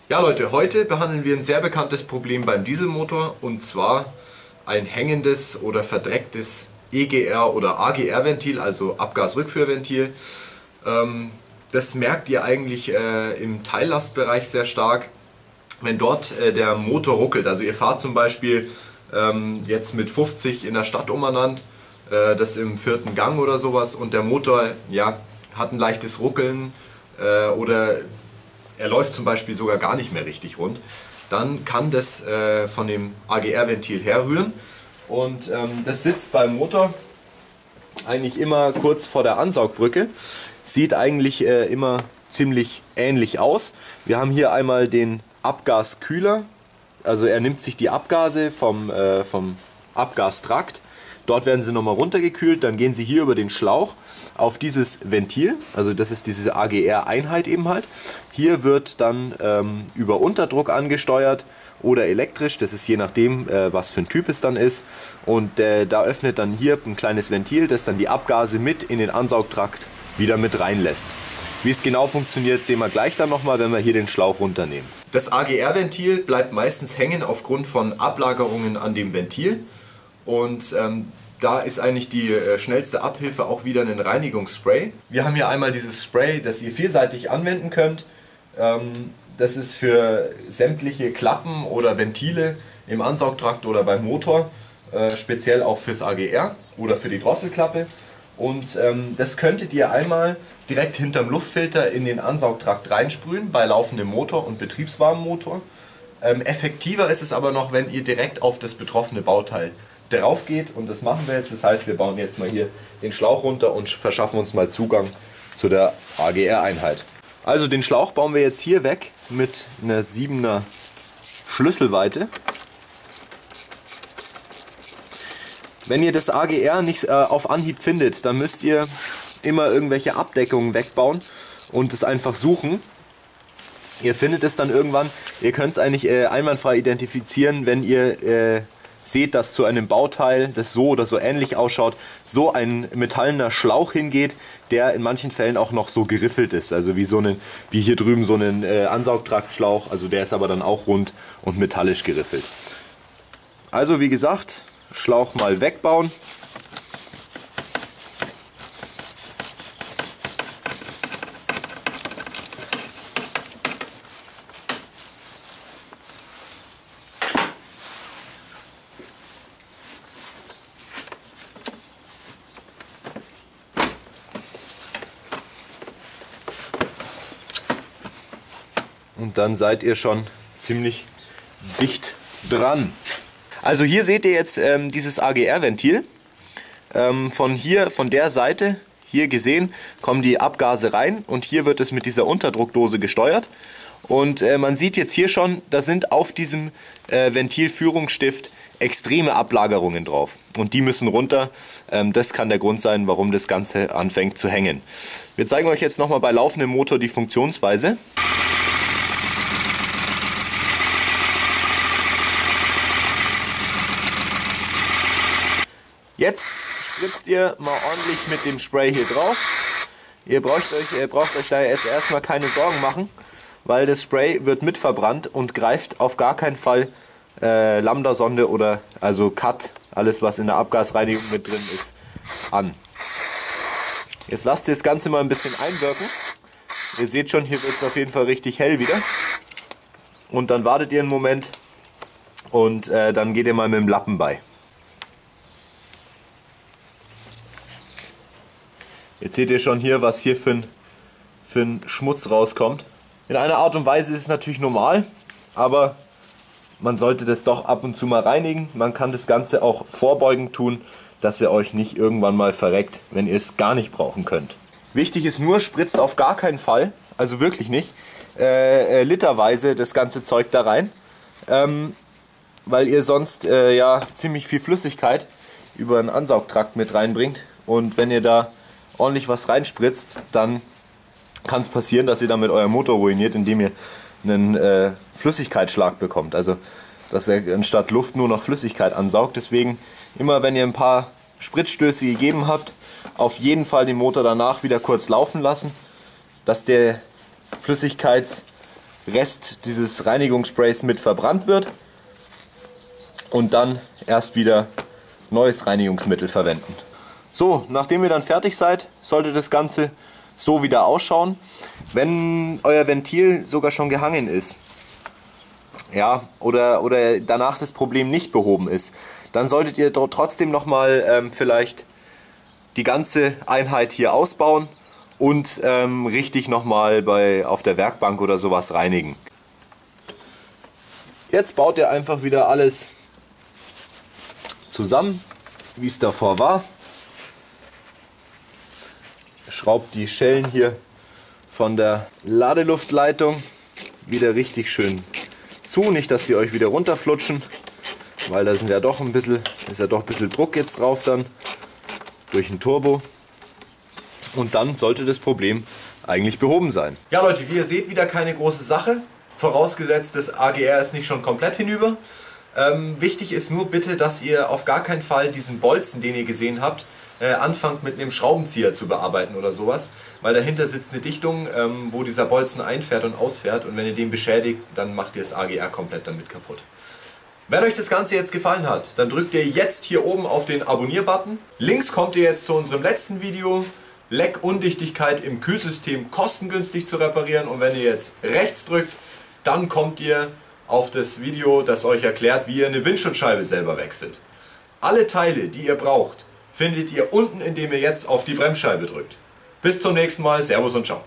Ja Leute, heute behandeln wir ein sehr bekanntes Problem beim Dieselmotor, und zwar ein hängendes oder verdrecktes EGR- oder AGR-Ventil, also Abgasrückführventil. Das merkt ihr eigentlich im Teillastbereich sehr stark, wenn dort der Motor ruckelt. Also ihr fahrt zum Beispiel jetzt mit 50 in der Stadt umeinander, das im 4. Gang oder sowas, und der Motor hat ein leichtes Ruckeln oder er läuft zum Beispiel sogar gar nicht mehr richtig rund, dann kann das von dem AGR-Ventil herrühren, und das sitzt beim Motor eigentlich immer kurz vor der Ansaugbrücke. Sieht eigentlich immer ziemlich ähnlich aus. Wir haben hier einmal den Abgaskühler, also er nimmt sich die Abgase vom Abgastrakt. Dort werden sie nochmal runtergekühlt, dann gehen sie hier über den Schlauch auf dieses Ventil, also das ist diese AGR-Einheit eben halt. Hier wird dann über Unterdruck angesteuert oder elektrisch, das ist je nachdem, was für ein Typ es dann ist. Und da öffnet dann hier ein kleines Ventil, das dann die Abgase mit in den Ansaugtrakt wieder mit reinlässt. Wie es genau funktioniert, sehen wir gleich dann nochmal, wenn wir hier den Schlauch runternehmen. Das AGR-Ventil bleibt meistens hängen aufgrund von Ablagerungen an dem Ventil. Und da ist eigentlich die schnellste Abhilfe auch wieder ein Reinigungsspray. Wir haben hier einmal dieses Spray, das ihr vielseitig anwenden könnt. Das ist für sämtliche Klappen oder Ventile im Ansaugtrakt oder beim Motor, speziell auch fürs AGR oder für die Drosselklappe. Und das könntet ihr einmal direkt hinterm Luftfilter in den Ansaugtrakt reinsprühen, bei laufendem Motor und betriebswarmem Motor. Effektiver ist es aber noch, wenn ihr direkt auf das betroffene Bauteil drauf geht, und das machen wir jetzt. Das heißt, wir bauen jetzt mal hier den Schlauch runter und verschaffen uns mal Zugang zu der AGR-Einheit. Also den Schlauch bauen wir jetzt hier weg mit einer 7er Schlüsselweite. Wenn ihr das AGR nicht auf Anhieb findet, dann müsst ihr immer irgendwelche Abdeckungen wegbauen und es einfach suchen. Ihr findet es dann irgendwann. Ihr könnt es eigentlich einwandfrei identifizieren, wenn ihr seht, dass zu einem Bauteil, das so oder so ähnlich ausschaut, so ein metallener Schlauch hingeht, der in manchen Fällen auch noch so geriffelt ist. Also wie hier drüben so einen Ansaugtraktschlauch, also der ist aber dann auch rund und metallisch geriffelt. Also wie gesagt, Schlauch mal wegbauen. Und dann seid ihr schon ziemlich dicht dran. Also hier seht ihr jetzt dieses AGR-Ventil. Von der Seite, hier gesehen, kommen die Abgase rein, und hier wird es mit dieser Unterdruckdose gesteuert. Und man sieht jetzt hier schon, da sind auf diesem Ventilführungsstift extreme Ablagerungen drauf. Und die müssen runter. Das kann der Grund sein, warum das Ganze anfängt zu hängen. Wir zeigen euch jetzt nochmal bei laufendem Motor die Funktionsweise. Jetzt spritzt ihr mal ordentlich mit dem Spray hier drauf. Ihr braucht euch da jetzt erstmal keine Sorgen machen, weil das Spray wird mit verbrannt und greift auf gar keinen Fall Lambda-Sonde oder also Cut, alles was in der Abgasreinigung mit drin ist, an. Jetzt lasst ihr das Ganze mal ein bisschen einwirken. Ihr seht schon, hier wird es auf jeden Fall richtig hell wieder. Und dann wartet ihr einen Moment und dann geht ihr mal mit dem Lappen bei. Jetzt seht ihr schon hier, was hier für ein Schmutz rauskommt. In einer Art und Weise ist es natürlich normal, aber man sollte das doch ab und zu mal reinigen. Man kann das Ganze auch vorbeugend tun, dass ihr euch nicht irgendwann mal verreckt, wenn ihr es gar nicht brauchen könnt. Wichtig ist nur, spritzt auf gar keinen Fall, also wirklich nicht, literweise das ganze Zeug da rein, weil ihr sonst ziemlich viel Flüssigkeit über einen Ansaugtrakt mit reinbringt, und wenn ihr da ordentlich was reinspritzt, dann kann es passieren, dass ihr damit euer Motor ruiniert, indem ihr einen Flüssigkeitsschlag bekommt. Also dass er anstatt Luft nur noch Flüssigkeit ansaugt. Deswegen immer, wenn ihr ein paar Spritzstöße gegeben habt, auf jeden Fall den Motor danach wieder kurz laufen lassen, dass der Flüssigkeitsgehalt Rest dieses Reinigungssprays mit verbrannt wird und dann erst wieder neues Reinigungsmittel verwenden. So, nachdem ihr dann fertig seid, sollte das Ganze so wieder ausschauen. Wenn euer Ventil sogar schon gehangen ist, ja, oder danach das Problem nicht behoben ist, dann solltet ihr trotzdem nochmal vielleicht die ganze Einheit hier ausbauen und richtig nochmal auf der Werkbank oder sowas reinigen. Jetzt baut ihr einfach wieder alles zusammen, wie es davor war. Schraubt die Schellen hier von der Ladeluftleitung wieder richtig schön zu, nicht dass die euch wieder runterflutschen, weil da ist ja doch ein bisschen Druck jetzt drauf dann durch den Turbo. Und dann sollte das Problem eigentlich behoben sein. Ja Leute, wie ihr seht, wieder keine große Sache. Vorausgesetzt, das AGR ist nicht schon komplett hinüber. Wichtig ist nur bitte, dass ihr auf gar keinen Fall diesen Bolzen, den ihr gesehen habt, anfangt mit einem Schraubenzieher zu bearbeiten oder sowas. Weil dahinter sitzt eine Dichtung, wo dieser Bolzen einfährt und ausfährt. Und wenn ihr den beschädigt, dann macht ihr das AGR komplett damit kaputt. Wenn euch das Ganze jetzt gefallen hat, dann drückt ihr jetzt hier oben auf den Abonnier-Button. Links kommt ihr jetzt zu unserem letzten Video. Leckundichtigkeit im Kühlsystem kostengünstig zu reparieren. Und wenn ihr jetzt rechts drückt, dann kommt ihr auf das Video, das euch erklärt, wie ihr eine Windschutzscheibe selber wechselt. Alle Teile, die ihr braucht, findet ihr unten, indem ihr jetzt auf die Bremsscheibe drückt. Bis zum nächsten Mal. Servus und ciao.